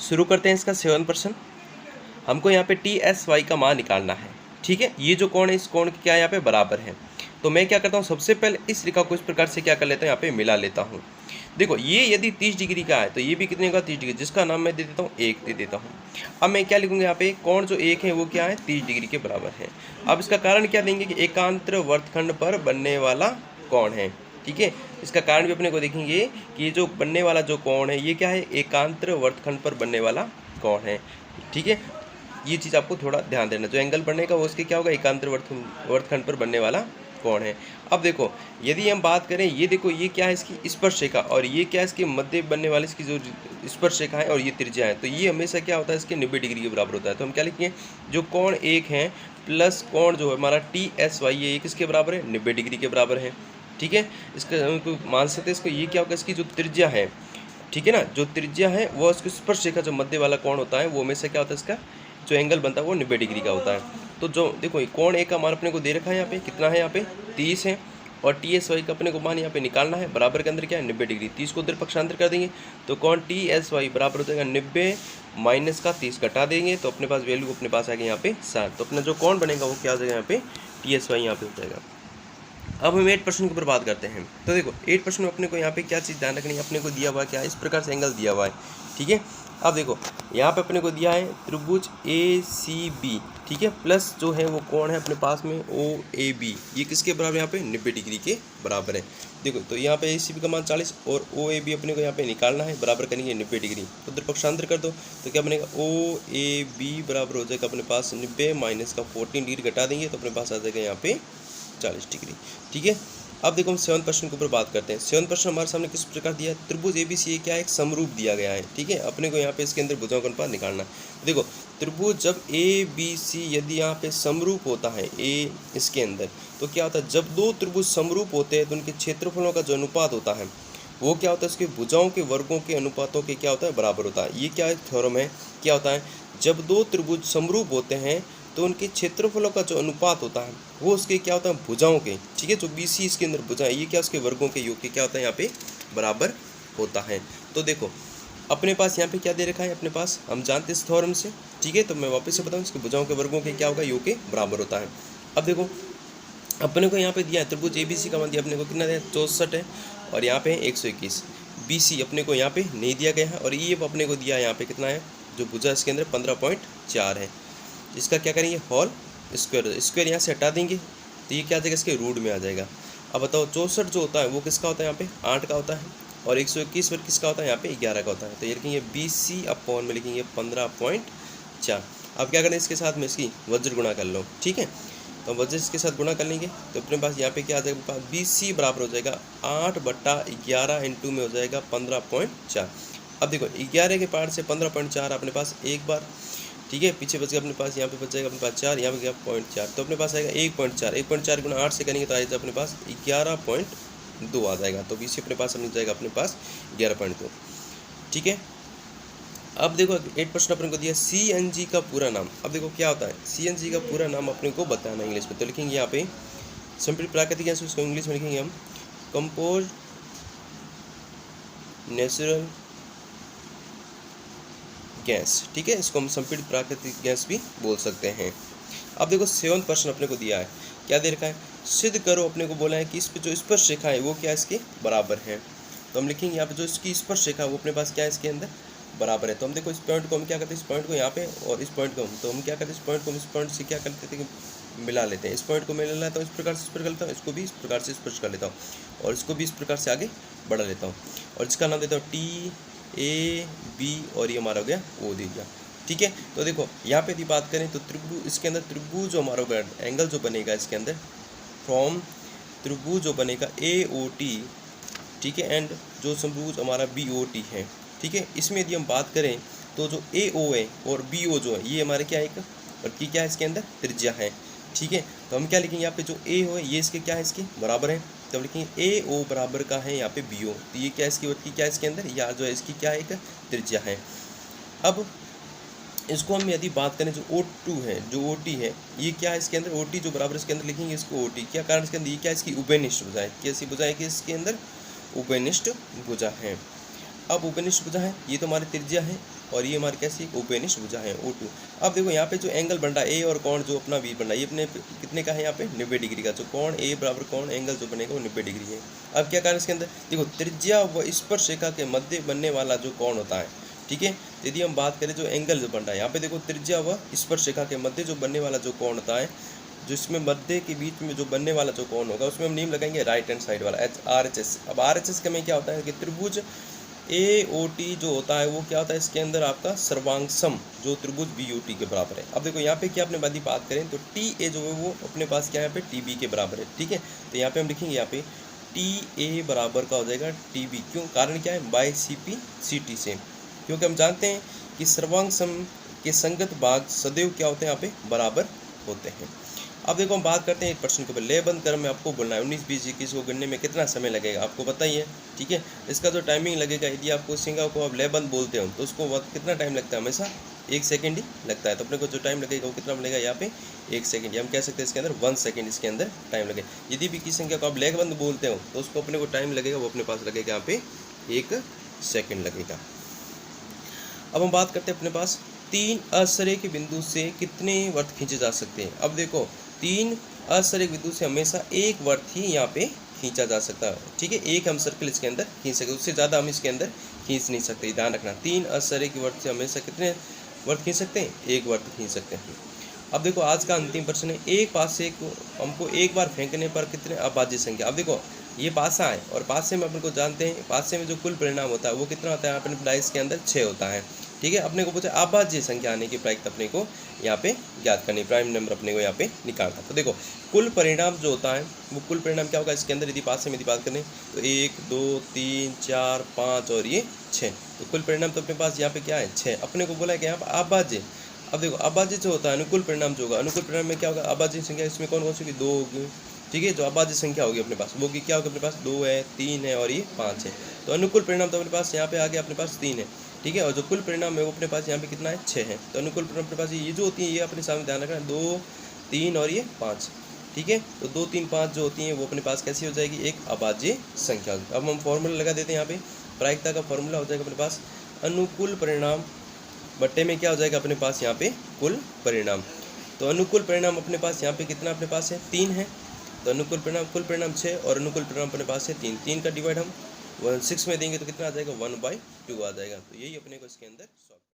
शुरू करते हैं इसका 7%। हमको यहाँ पे टी एस वाई का मान निकालना है। ठीक है, ये जो कोण है इस कोण के क्या यहाँ पे बराबर है। तो मैं क्या करता हूँ, सबसे पहले इस रेखा को इस प्रकार से क्या कर लेता हूँ, यहाँ पे मिला लेता हूँ। देखो ये यदि 30 डिग्री का है तो ये भी कितने का 30 डिग्री, जिसका नाम मैं दे देता हूँ 1 दे देता हूँ। अब मैं क्या लिखूँगा यहाँ पे, कोण जो 1 है वो क्या है 30 डिग्री के बराबर है। अब इसका कारण क्या देंगे कि एकांतर वर्तखंड पर बनने वाला कोण है। ठीक है, इसका कारण भी अपने को देखेंगे कि ये जो बनने वाला जो कोण है ये क्या है, एकांतर वर्तखंड पर बनने वाला कोण है। ठीक है, ये चीज़ आपको थोड़ा ध्यान देना, जो एंगल बनेगा वो उसके क्या होगा, एकांतर वर्तखंड पर बनने वाला कोण है। अब देखो यदि हम बात करें, ये देखो ये क्या है इसकी स्पर्श रेखा, और ये क्या है इसके मध्य बनने वाली इसकी जो स्पर्श रेखा है और ये त्रिज्या है, तो ये हमेशा क्या होता है इसके 90 डिग्री के बराबर होता है। तो हम क्या लिखेंगे, जो कोण 1 है प्लस कोण जो है हमारा टी एस वाई ये किसके बराबर है, 90 डिग्री के बराबर है। ठीक है, इसका मान सकते हैं इसको, ये क्या होगा इसकी जो त्रिज्या है, ठीक है ना, जो त्रिज्या है वो उसकी स्पर्श रेखा जो मध्य वाला कोण होता है वो हमेशा क्या होता है इसका जो एंगल बनता है वो 90 डिग्री का होता है। तो जो देखो कोण 1 का मान अपने को दे रखा है यहाँ पे, कितना है यहाँ पे 30 है, और टी एस वाई का अपने को मान यहाँ पे निकालना है, बराबर के अंदर क्या है 90 डिग्री। 30 को उधर पक्षांतर कर देंगे तो कोण टी एस वाई बराबर हो जाएगा 90 माइनस का 30 घटा देंगे तो अपने पास वैल्यू अपने पास आ गया यहाँ पे 60। तो अपना जो कोण बनेगा वो क्या हो जाएगा यहाँ पे टी एस वाई यहाँ पे हो जाएगा। अब हम 8% के ऊपर बात करते हैं। तो देखो 8% में अपने को यहाँ पे क्या चीज़ ध्यान रखनी है, अपने को दिया हुआ है क्या, इस प्रकार से एंगल दिया हुआ है। ठीक है, अब देखो यहाँ पे अपने को दिया है त्रिभुज ए सी बी, ठीक है, प्लस जो है वो कोण है अपने पास में ओ ए बी, ये किसके बराबर यहाँ पे 90 डिग्री के बराबर है। देखो तो यहाँ पे ए सी बी का मान 40 और ओ ए बी अपने को यहाँ पे निकालना है, बराबर करेंगे 90 डिग्री, तो उधर पक्षांतर कर दो तो क्या बनेगा ओ ए बी बराबर हो जाएगा अपने पास 90 माइनस का 14 डिग्री घटा देंगे तो अपने पास आ जाएगा यहाँ पे 40 डिग्री। ठीक है, अब देखो हम 7% के ऊपर बात करते हैं। 7% हमारे सामने किस प्रकार दिया है, त्रिभुज एबीसी क्या है, एक समरूप दिया गया है। ठीक है, अपने को यहाँ पे इसके अंदर भुजाओं का अनुपात निकालना है। देखो त्रिभुज जब ए बी सी यदि यहाँ पे समरूप होता है ए इसके अंदर, तो क्या होता है, जब दो त्रिभुज समरूप होते हैं तो उनके क्षेत्रफलों का जो अनुपात होता है वो क्या होता है, उसके भुजाओं के वर्गों के अनुपातों के क्या होता है बराबर होता है। ये क्या है थ्योरम है, क्या होता है, जब दो त्रिभुज समरूप होते हैं तो उनके क्षेत्रफलों का जो अनुपात होता है वो उसके क्या होता है भुजाओं के, ठीक है, जो बी सी इसके अंदर भुजा है ये क्या उसके वर्गों के योग के क्या होता है यहाँ पे बराबर होता है। तो देखो अपने पास यहाँ पे क्या दे रखा है, अपने पास हम जानते हैं इस थ्योरम से। ठीक है, तो मैं वापस से बताऊँ, इसके भुजाओं के वर्गों के क्या होगा योग के बराबर होता है। अब देखो अपने को यहाँ पे दिया है त्रिभुज ए बी सी का मान दिया अपने को कितना दिया 64 है, और यहाँ पे 121। बी सी अपने को यहाँ पे नहीं दिया गया है, और ये अपने को दिया है यहाँ पे कितना है, जो भुजा इसके अंदर 15.4 है। इसका क्या करेंगे होल स्क्वायर यहाँ से हटा देंगे तो ये क्या आ जाएगा इसके रूट में आ जाएगा। अब बताओ 64 जो होता है वो किसका होता है, यहाँ पे 8 का होता है, और 121 पर किसका होता है, यहाँ पे 11 का होता है। तो ये लिखेंगे बी सी अपॉन में लिखेंगे 15.4। अब क्या करें, इसके साथ में इसकी वज्र गुणा कर लो। ठीक है, तो वज्र इसके साथ गुणा कर लेंगे तो अपने पास यहाँ पे क्या आ जाएगा, बी सी बराबर हो जाएगा 8/11 इंटू में हो जाएगा 15.4। अब देखो 11 के पार्ट से 15.4 अपने पास एक बार, ठीक है, पीछे बच गया अपने पास, यहाँ पे बच जाएगा अपने पास 4, यहाँ पे गया 0.4, तो अपने पास आएगा 1.4। 1.4 गुना 8 से करेंगे तो आएगा अपने पास 11.2 आ जाएगा। तो बीसी अपने पास मिल जाएगा अपने पास 11.2। ठीक है, अब देखो 8% अपने को दिया सी एन जी का पूरा नाम। अब देखो क्या होता है, सी एन जी का पूरा नाम अपने को बताना इंग्लिश में, तो लिखेंगे यहाँ पे सिंपल प्राकृतिक गैस, उसको इंग्लिश में लिखेंगे हम कंपोज नेचुरल गैस। ठीक है, इसको हम संपीड़ित प्राकृतिक गैस भी बोल सकते हैं। अब देखो 7% अपने को दिया है, क्या दे रखा है, सिद्ध करो, अपने को बोला है कि इस पे जो स्पर्श रेखा है वो क्या इसके बराबर है। तो हम लिखेंगे यहाँ पे जो इसकी स्पर्श रेखा है वो अपने पास क्या है इसके अंदर बराबर है। तो हम देखो इस पॉइंट को हम क्या करते हैं, इस पॉइंट को यहाँ पे और इस पॉइंट को हम क्या करते हैं, इस पॉइंट को इस पॉइंट से क्या करते थे कि मिला लेते हैं। इस पॉइंट को मिला लेता हूँ इस प्रकार से, इस प्रकार लेता हूँ, इसको भी इस प्रकार से स्पर्श कर लेता हूँ, और इसको भी इस प्रकार से आगे बढ़ा लेता हूँ, और इसका नाम देता हूँ टी ए बी, और ये हमारा हो गया ओ दे दिया। ठीक है, तो देखो यहाँ पे यदि बात करें तो त्रिभुज इसके अंदर त्रिभुज जो हमारा होगा एंगल जो बनेगा इसके अंदर फ्रॉम त्रिभुज जो बनेगा ए ओ टी, ठीक है, एंड जो समभुज हमारा बी ओ टी है। ठीक है, इसमें यदि हम बात करें तो जो ए ओ है और बी ओ जो है ये हमारे क्या एक और की क्या है इसके अंदर त्रिज्या है। ठीक है, तो हम क्या लिखेंगे यहाँ पे जो ए हो ये इसके क्या है इसके बराबर है, तो हम लिखेंगे ए ओ बराबर का है यहाँ पे बी ओ, तो ये क्या इसकी की क्या इसके अंदर या जो है इसकी क्या एक त्रिज्या है। अब इसको हम यदि बात करें जो O2 है, जो OT है, ये क्या है इसके अंदर OT जो बराबर इसके अंदर लिखेंगे इसको OT, क्या कारण इसके अंदर ये क्या है इसकी उभयनिष्ठ भुजा है। कैसी भुजा है कि इसके अंदर उभयनिष्ठ भुजा है। अब उभयनिष्ठ भुजा है ये तो हमारी त्रिज्या है, और ये हमारी कैसी उपनिष भुजा है O2। अब देखो यहाँ पे जो एंगल बन रहा है ए और कोण जो अपना बी बन रहा है ये अपने कितने का है, यहाँ पे 90 डिग्री का। जो कोण ए बराबर कोण एंगल जो बनेगा वो 90 डिग्री है। अब क्या कारण इसके अंदर देखो, त्रिज्या व स्पर्श रेखा के मध्य बनने वाला जो कोण होता है, ठीक है। यदि हम बात करें जो एंगल जो बन रहा है यहाँ पे देखो, त्रिज्या व स्पर्श रेखा के मध्य जो बनने वाला जो कोण होता है, जिसमें मध्य के बीच में जो बनने वाला जो कोण होगा उसमें हम नियम लगाएंगे राइट हैंड साइड वाला RHS। अब RHS का में क्या होता है कि त्रिभुज AOT जो होता है वो क्या होता है, इसके अंदर आपका सर्वांग जो त्रिभुज BOT के बराबर है। अब देखो यहाँ पे क्या अपने बात करें तो TA जो है वो अपने पास क्या है यहाँ पे TB के बराबर है, ठीक है। तो यहाँ पे हम लिखेंगे यहाँ पे TA बराबर का हो जाएगा TB। क्यों, कारण क्या है, बाय CP CT से, क्योंकि हम जानते हैं कि सर्वांग के संगत भाग सदैव क्या होते हैं यहाँ पे बराबर होते हैं। अब देखो हम बात करते हैं एक प्रश्न के ऊपर। लय बंद क्रम में आपको बोलना है 19, 20, 21 को गिनने में कितना समय लगेगा आपको पता ही है, ठीक है। इसका जो टाइमिंग लगेगा, यदि आपको सिंगा को आप लय बंद बोलते हो तो उसको वक्त कितना टाइम लगता है, हमेशा 1 सेकंड ही लगता है। तो अपने को जो टाइम लगेगा वो कितना बनेगा यहाँ पे 1 सेकंड, हम कह सकते हैं इसके अंदर 1 सेकंड इसके अंदर टाइम लगेगा। यदि भी किसी संख्या को आप लय बंद बोलते हो तो उसको अपने को टाइम लगेगा वो अपने पास लगेगा यहाँ पे 1 सेकंड लगेगा। अब हम बात करते हैं अपने पास 3 असरेख बिंदु से कितने वर्त खींचे जा सकते हैं। अब देखो 3 असरेख बिंदु से हमेशा एक वर्त ही यहाँ पे खींचा जा सकता है, ठीक है। एक हम सर्कल इसके अंदर खींच सकते, उससे ज़्यादा हम इसके अंदर खींच नहीं सकते, ध्यान रखना। 3 असरेख वर्त से हमेशा कितने वर्त खींच सकते हैं, एक वर्त खींच सकते हैं। अब देखो आज का अंतिम प्रश्न है, एक पासे को हमको एक बार फेंकने पर कितने अभाज्य संख्या। अब देखो ये पासा है और पासे में अपन को जानते हैं, पासे में जो कुल परिणाम होता है वो कितना होता है, अपने प्राइस के अंदर 6 होता है, ठीक है। अपने को पूछा अभाज्य संख्या आने की प्रायिकता अपने को यहाँ पे ज्ञात करनी, प्राइम नंबर अपने को यहाँ पे निकालना। तो देखो कुल परिणाम जो होता है वो कुल परिणाम क्या होगा इसके अंदर, यदि पासे में यदि बात करें तो 1, 2, 3, 4, 5 और ये 6। तो कुल परिणाम तो अपने पास यहाँ पे क्या है 6। अपने को बोला है कि यहाँ पर अभाज्य। अब देखो अभाज्य जो होता है अनुकूल परिणाम जो होगा, अनुकूल परिणाम में क्या होगा, अभाज्य संख्या इसमें कौन कौन सी होगी, 2 होगी, ठीक है। जो अभाज्य संख्या होगी अपने पास वो की क्या होगी, अपने पास 2 है, 3 है और ये 5 है। तो अनुकूल परिणाम तो अपने पास यहाँ पे आ गया अपने पास 3 है, ठीक है। और जो कुल परिणाम है वो अपने पास यहाँ पे कितना है 6 है। तो अनुकूल परिणाम अपने पास ये जो होती है ये अपने सामने ध्यान रखना, 2, 3 और ये 5, ठीक है। तो 2, 3, 5 जो होती हैं वो अपने पास कैसी हो जाएगी, एक अभाज्य संख्या। अब हम फॉर्मूला लगा देते हैं यहाँ पे, प्रायिकता का फॉर्मूला हो जाएगा अपने पास अनुकूल परिणाम बट्टे में क्या हो जाएगा अपने पास यहाँ पे कुल परिणाम। तो अनुकूल परिणाम अपने पास यहाँ पे कितना अपने पास है 3 है। तो अनुकूल परिणाम कुल परिणाम 6 और अनुकूल परिणाम अपने पास है 3। 3 का डिवाइड हम 6 में देंगे तो कितना आ जाएगा 1/2 आ जाएगा। तो यही अपने को इसके अंदर